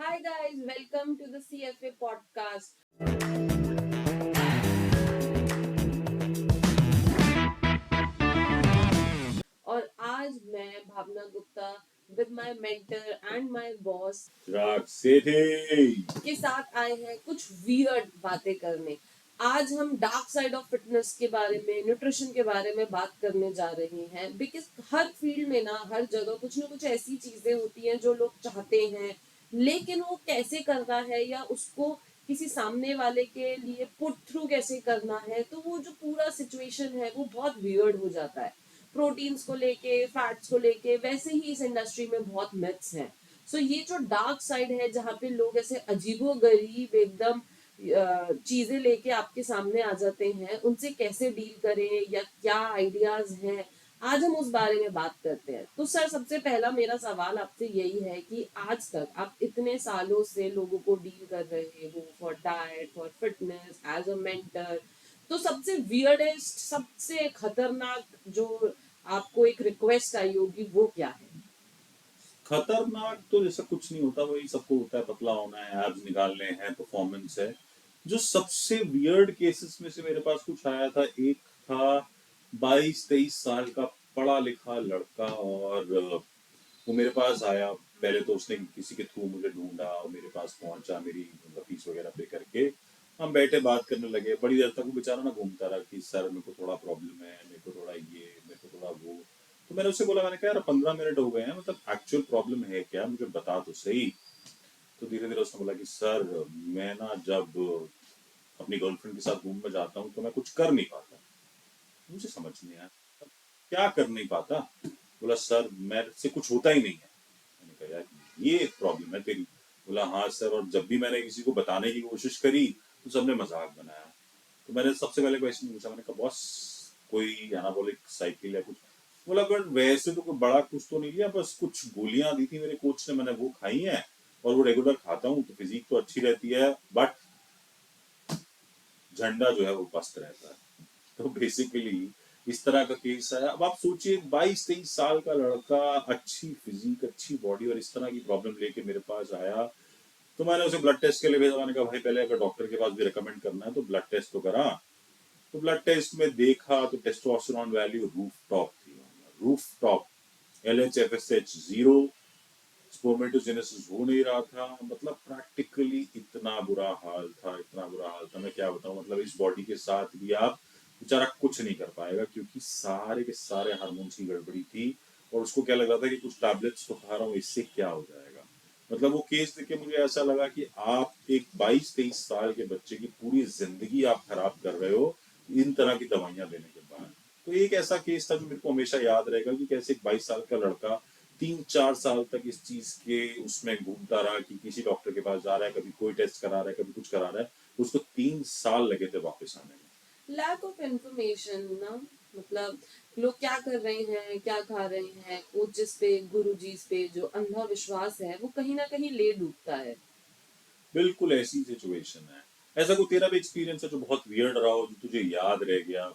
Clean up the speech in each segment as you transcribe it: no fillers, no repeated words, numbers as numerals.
Hi guys, welcome to the CFA podcast. और आज मैं Bhavna Gupta with my mentor and my boss Chirag Sethi के साथ आए हैं कुछ वियर्ड बातें करने। आज हम डार्क साइड ऑफ फिटनेस के बारे में, न्यूट्रिशन के बारे में बात करने जा रहे हैं। बिकॉज हर फील्ड में ना, हर जगह कुछ ना कुछ ऐसी चीजें होती हैं जो लोग चाहते हैं, लेकिन वो कैसे करना है या उसको किसी सामने वाले के लिए पुट थ्रू कैसे करना है, तो वो जो पूरा सिचुएशन है वो बहुत वियर्ड हो जाता है। प्रोटीन्स को लेके, फैट्स को लेके, वैसे ही इस इंडस्ट्री में बहुत मिथ्स हैं। सो ये जो डार्क साइड है, जहाँ पे लोग ऐसे अजीबो गरीब एकदम चीजें लेके आपके सामने आ जाते हैं, उनसे कैसे डील करें या क्या आइडियाज हैं, आज हम उस बारे में बात करते हैं। तो सर, सबसे पहला मेरा सवाल आपसे यही है कि आज तक आप इतने सालों से लोगों को डील कर रहे हो for diet, for fitness, as a mentor, तो सबसे वियर्डेस्ट, सबसे खतरनाक जो आपको एक रिक्वेस्ट आई होगी वो क्या है? खतरनाक तो जैसा कुछ नहीं होता, वही सबको होता है, पतला होना है, एब्स निकालने हैं, परफॉर्मेंस है। जो सबसे वियर्ड केसेस में से मेरे पास कुछ आया था, एक था 22-23 साल का पढ़ा लिखा लड़का, और वो मेरे पास आया। पहले तो उसने किसी के थ्रू मुझे ढूंढा और मेरे पास पहुंचा, मेरी फीस वगैरह पे करके हम बैठे, बात करने लगे। बड़ी देर तक वो बेचारा ना घूमता रहा कि सर मेरे को थोड़ा प्रॉब्लम है, मेरे को थोड़ा ये, मेरे को थोड़ा वो। तो मैंने उससे बोला, मैंने कहा यार 15 मिनट हो गए हैं, मतलब एक्चुअल प्रॉब्लम है क्या, मुझे बता तो सही। तो धीरे धीरे उसने बोला कि सर मैं ना जब अपनी गर्लफ्रेंड के साथ घूमने जाता हूँ तो मैं कुछ कर नहीं पाता। मुझे समझ नहीं आया क्या कर नहीं पाता। बोला सर मेरे से कुछ होता ही नहीं है। मैंने कहा यार ये एक प्रॉब्लम है तेरी। बोला हाँ सर, और जब भी मैंने किसी को बताने की कोशिश करी तो सबने मजाक बनाया। तो मैंने सबसे पहले क्वेश्चन पूछा, मैंने कहा बॉस कोई एनाबॉलिक साइकिल या कुछ? बोला बट वैसे तो कोई बड़ा कुछ तो नहीं लिया, बस कुछ गोलियां दी थी मेरे कोच ने, मैंने वो खाई हैं और वो रेगुलर खाता हूँ तो फिजिक तो अच्छी रहती है, बट झंडा जो है वो पस्त रहता है। तो बेसिकली इस तरह का केस है। अब आप सोचिए 22-23 साल का लड़का, अच्छी फिजिक, अच्छी बॉडी, और इस तरह की प्रॉब्लम लेके मेरे पास आया। तो मैंने उसे ब्लड टेस्ट के लिए भेजा। मैंने कहा भाई पहले अगर डॉक्टर के पास भी रिकमेंड करना है तो ब्लड टेस्ट तो करा। तो ब्लड टेस्ट में देखा तो टेस्टोस्टेरोन वैल्यू रूफ टॉप थी, रूफ टॉप। LHFSH 0, स्पर्मेटोजेनेसिस हो नहीं रहा था। मतलब प्रैक्टिकली इतना बुरा हाल था, इतना बुरा हाल था, मैं क्या बताऊं। मतलब इस बॉडी के साथ भी आप बेचारा कुछ नहीं कर पाएगा, क्योंकि सारे के सारे हार्मोन्स की गड़बड़ी थी। और उसको क्या लग रहा था कि कुछ टैबलेट्स तो खा रहा हूँ, इससे क्या हो जाएगा। मतलब वो केस देख के मुझे ऐसा लगा कि आप एक 22-23 साल के बच्चे की पूरी जिंदगी आप खराब कर रहे हो इन तरह की दवाइयां देने के बाद। तो एक ऐसा केस था जो मेरे को हमेशा याद रहेगा कि कैसे एक 22 साल का लड़का 3-4 साल तक इस चीज के उसमें घूमता रहा कि किसी डॉक्टर के पास जा रहा है, कभी कोई टेस्ट करा रहा है, कभी कुछ करा रहा है। उसको 3 साल लगे थे वापस आने में। लैक ऑफ इंफॉर्मेशन ना, मतलब लोग क्या कर रहे हैं, क्या खा रहे हैं, कोचेस पे, गुरुजीस पे जो अंधा विश्वास है वो कहीं ना कहीं ले डूबता है। बिल्कुल ऐसी सिचुएशन है। ऐसा कोई तेरा भी एक्सपीरियंस है जो बहुत वियर्ड रहा हो, जो तुझे याद रह गया?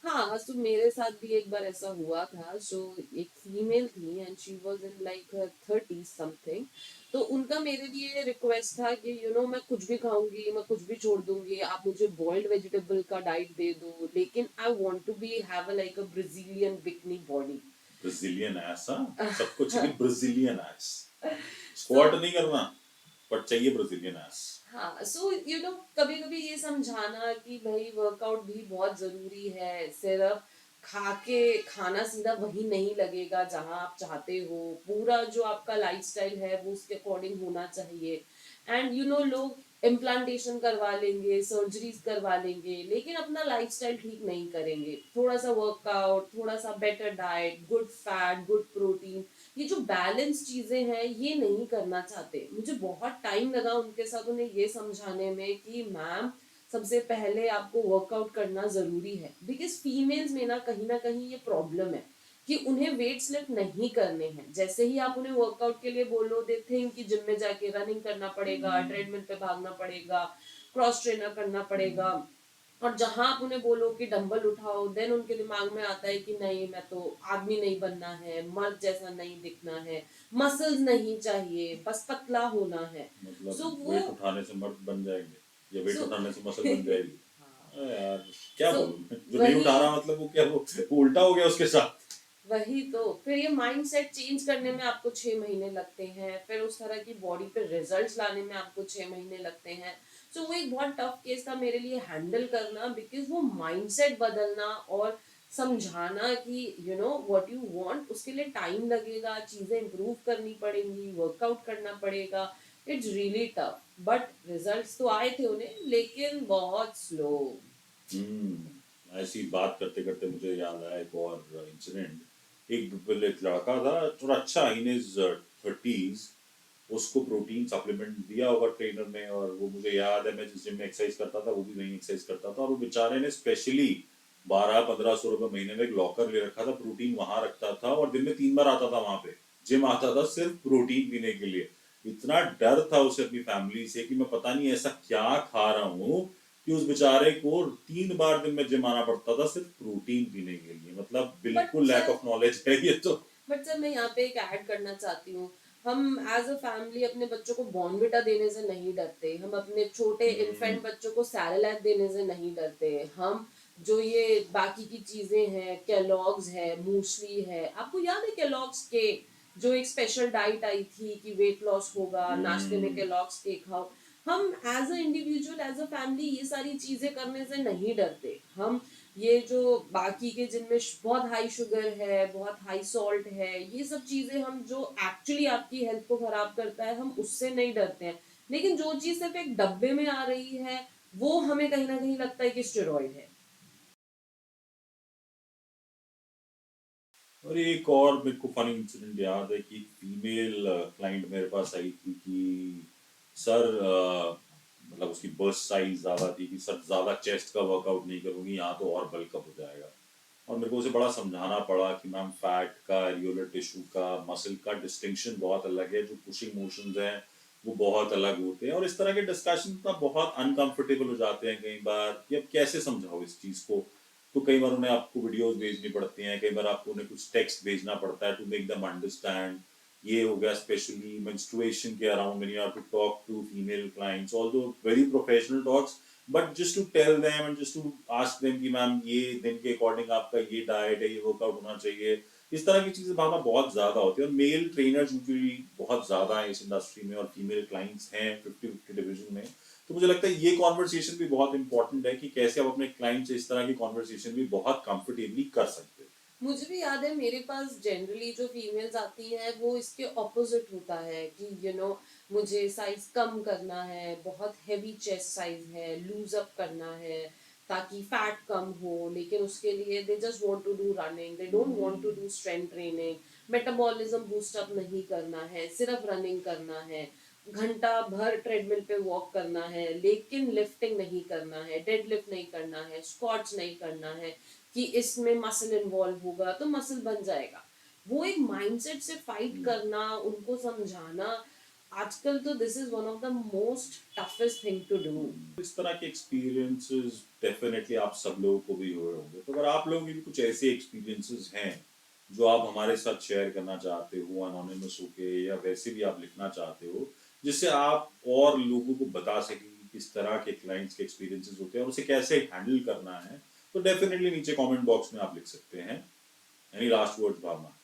हाँ, सो मेरे साथ भी एक बार ऐसा हुआ था। सो एक फीमेल थी and she was in like her 30 something. तो उनका मेरे लिए रिक्वेस्ट था कि मैं कुछ भी खाऊंगी, मैं कुछ भी छोड़ दूंगी, आप मुझे बॉइल्ड वेजिटेबल का डाइट दे दो, लेकिन I want to be have a like a Brazilian bikini body. Brazilian ass, हाँ सबको चाहिए ब्राजीलियन एस। सो स्क्वाट नहीं करना, पर चाहिए ब्राजीलियन एस। हाँ, सो कभी कभी ये समझाना कि भाई वर्कआउट भी बहुत जरूरी है, सिर्फ खा के खाना सीधा वही नहीं लगेगा जहां आप चाहते हो। पूरा जो आपका लाइफस्टाइल है वो उसके अकॉर्डिंग होना चाहिए। एंड लोग इम्प्लांटेशन करवा लेंगे, सर्जरीज करवा लेंगे, लेकिन अपना लाइफस्टाइल ठीक नहीं करेंगे। थोड़ा सा वर्कआउट, थोड़ा सा better diet, good fat, good protein, ये जो बैलेंस चीजें हैं ये नहीं करना चाहते। मुझे बहुत टाइम लगा उनके साथ उन्हें ये समझाने में कि मैम, सबसे पहले आपको वर्कआउट करना जरूरी है। बिकॉज फीमेल्स में ना कहीं ये प्रॉब्लम है कि उन्हें वेट लिफ्ट नहीं करने हैं। जैसे ही आप उन्हें वर्कआउट के लिए बोलो, दे थिंक कि जिम में जाके रनिंग करना पड़ेगा, ट्रेडमिल पे भागना पड़ेगा, क्रॉस ट्रेनर करना पड़ेगा, और जहां आप उन्हें बोलो कि डंबल उठाओ, देन उनके दिमाग में आता है कि नहीं, मैं तो आदमी नहीं बनना है, मर्द जैसा नहीं दिखना है, मसल्स नहीं चाहिए, बस पतला होना है। मतलब सो वो वेट उठाने से मर्द बन जाएंगे या वेट सो उठाने से मसल बन जाएगी? हाँ। अरे यार, क्या सो बोलूं मैं, जो नहीं वही उठा रहा मतलब वो क्या, वो उल्टा हो गया उसके साथ। वही तो फिर ये माइंडसेट चेंज करने में आपको 6 महीने लगते हैं, फिर उस तरह की बॉडी पे रिजल्ट्स लाने में आपको 6 महीने लगते हैं। सो वो एक बहुत टफ केस था मेरे लिए हैंडल करना, बिकॉज वो माइंडसेट बदलना और समझाना कि you know what you want, उसके लिए टाइम लगेगा, चीजें इंप्रूव करनी पड़ेंगी, वर्कआउट करना पड़ेगा। It's really tough, but results तो आए थे उन्हें, लेकिन बहुत स्लो। ऐसी बात करते करते मुझे याद आया एक और इंसिडेंट। एक लड़का था थोड़ा अच्छा, इन इज 30s। उसको प्रोटीन सप्लीमेंट दिया होगा ट्रेनर ने, और वो मुझे याद है, मैं जिस जिम में एक्सरसाइज करता था वो भी वही एक्सरसाइज करता था, और वो बेचारे ने स्पेशली 1200-1500 रुपये महीने में एक लॉकर ले रखा था, प्रोटीन वहां रखता था और दिन में 3 बार आता था वहां पे। जिम आता था सिर्फ प्रोटीन पीने के लिए। इतना डर था उसे अपनी फैमिली से कि मैं पता नहीं ऐसा क्या खा रहा हूँ कि उस बेचारे को 3 बार दिन में जिम आना पड़ता था सिर्फ प्रोटीन पीने के लिए। मतलब बट बिल्कुल लैक सर ऑफ नॉलेज है ये तो। बट सर मैं यहाँ पे एक ऐड करना चाहती हूँ। हम एज अ फैमिली अपने बच्चों को बॉर्नविटा देने से नहीं डरते, हम अपने छोटे हम्म। इन्फेंट बच्चों को सैरेलैक देने से नहीं डरते। हम जो ये बाकी की चीजें हैं, केलॉग्स है, मूसली है, आपको याद है केलॉग्स के जो एक स्पेशल डाइट आई थी कि वेट लॉस होगा, नाश्ते में हम्म। केलॉग्स के खाओ। हम as a individual, as a family ये सारी चीजें करने से नहीं डरते। हम ये जो बाकी के जिनमें बहुत हाई शुगर है, बहुत हाई सॉल्ट है, ये सब चीजें हम जो एक्चुअली आपकी हेल्थ को खराब करता है, हम उससे नहीं डरते हैं। लेकिन जो चीज सिर्फ एक डब्बे में आ रही है, वो हमें कहीं ना कहीं लगता है कि स्टेरॉइड है। और एक और मेरे को फनी इंसिडेंट याद है कि फीमेल क्लाइंट मेरे पास आई थी कि सर, मतलब उसकी बस्ट साइज ज़्यादा थी कि सर ज़्यादा चेस्ट का वर्कआउट नहीं करूँगी, यहाँ तो और बल्कअप हो जाएगा। और मेरे को उसे बड़ा समझाना पड़ा कि मैम, फैट का, एरियोलर टिश्यू का, मसल का डिस्टिंक्शन बहुत अलग है, जो पुशिंग मोशंस हैं वो बहुत अलग होते हैं, और इस तरह के डिस्कशन ना बहुत अनकंफर्टेबल हो जाते हैं कई बार कि अब कैसे समझाओ इस चीज़ को। तो कई बार उन्हें आपको वीडियोस भेजनी पड़ती हैं, कई बार आपको उन्हें कुछ टेक्स्ट भेजना पड़ता है टू मेक देम अंडरस्टैंड। ये हो गया स्पेशली मेंस्ट्रुएशन के around when you have to talk to female clients, although very professional talks, but just to tell them and just to ask them कि मैम, ये दिन के अकॉर्डिंग आपका ये डाइट है, ये वर्कआउट होना चाहिए। इस तरह की चीजें भावना बहुत ज्यादा होती है, और मेल ट्रेनर्स यूजुअली बहुत ज्यादा है इस इंडस्ट्री में, और फीमेल क्लाइंट्स हैं 50-50 डिवीजन में। तो मुझे लगता है ये कॉन्वर्सेशन भी बहुत इंपॉर्टेंट है कि कैसे आप अपने क्लाइंट से इस तरह की कॉन्वर्सेशन भी बहुत कंफर्टेबली कर सकते हो। मुझे भी याद है, मेरे पास जनरली जो फीमेल्स आती हैं वो इसके ऑपोजिट होता है कि मुझे साइज कम करना है, बहुत हैवी चेस्ट साइज है, लूज अप करना है ताकि फैट कम हो, लेकिन उसके लिए they just want to do running, they don't want to do strength training, metabolism boost up नहीं करना है, सिर्फ रनिंग करना है, घंटा भर ट्रेडमिल पे वॉक करना है, लेकिन लिफ्टिंग नहीं करना है, डेड लिफ्ट नहीं करना है, स्क्वाट्स नहीं करना है कि इसमें मसल इन्वॉल्व होगा तो मसल बन जाएगा। वो एक माइंडसेट से फाइट करना, उनको समझाना, आजकल तो this is one of the most toughest thing to do. इस तरह के एक्सपीरियंसेस डेफिनेटली आप सब लोगों को भी हुए होंगे, तो अगर आप लोगों के भी कुछ ऐसे एक्सपीरियंसेस हैं जो आप हमारे साथ शेयर करना चाहते हो अनोनिमस होके, या वैसे भी आप लिखना चाहते हो जिससे आप और लोगों को बता सकें कि किस तरह के क्लाइंट्स के एक्सपीरियंसेस होते हैं और उसे कैसे हैंडल करना है, तो डेफिनेटली नीचे कमेंट बॉक्स में आप लिख सकते हैं। Any last words, Bhavna?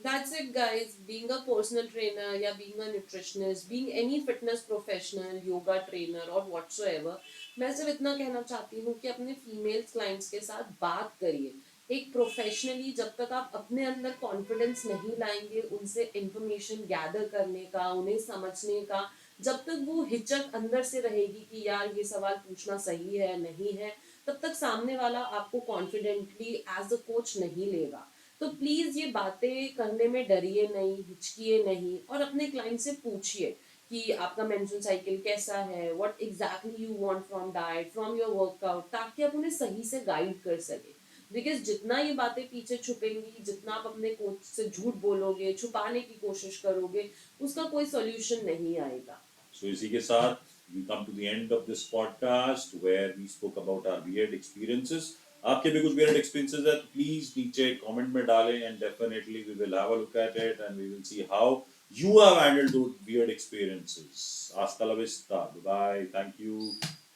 That's it, guys. Being a personal trainer, या being a nutritionist, being any fitness professional, yoga trainer or whatsoever, मैं सिर्फ इतना कहना चाहती हूँ कि अपने फीमेल क्लाइंट्स के साथ बात करिए एक प्रोफेशनली। जब तक आप अपने अंदर कॉन्फिडेंस नहीं लाएंगे उनसे इंफॉर्मेशन गैदर करने का, उन्हें समझने का, जब तक वो हिचक अंदर से रहेगी कि यार ये सवाल पूछना सही है नहीं है, तब तक सामने वाला आपको कॉन्फिडेंटली एज अ कोच नहीं लेगा। तो प्लीज ये बातें करने में डरिए नहीं, हिचकिए नहीं, और अपने क्लाइंट से पूछिए कि आपका मेंस्ट्रुअल साइकिल कैसा है, what exactly you want from diet, from your workout, ताकि आप उन्हें सही से गाइड कर सके। बिकॉज जितना ये बातें पीछे छुपेंगी, जितना आप अपने कोच से झूठ बोलोगे, छुपाने की कोशिश करोगे, उसका कोई सोल्यूशन नहीं आएगा। सो इसी के साथ we come to the end of this podcast where we spoke about our weird experiences. आपके भी कुछ weird experiences है तो please नीचे comment में डालें and definitely we will have a look at it and we will see how you have handled those weird experiences. Hasta la vista. Bye. Thank you.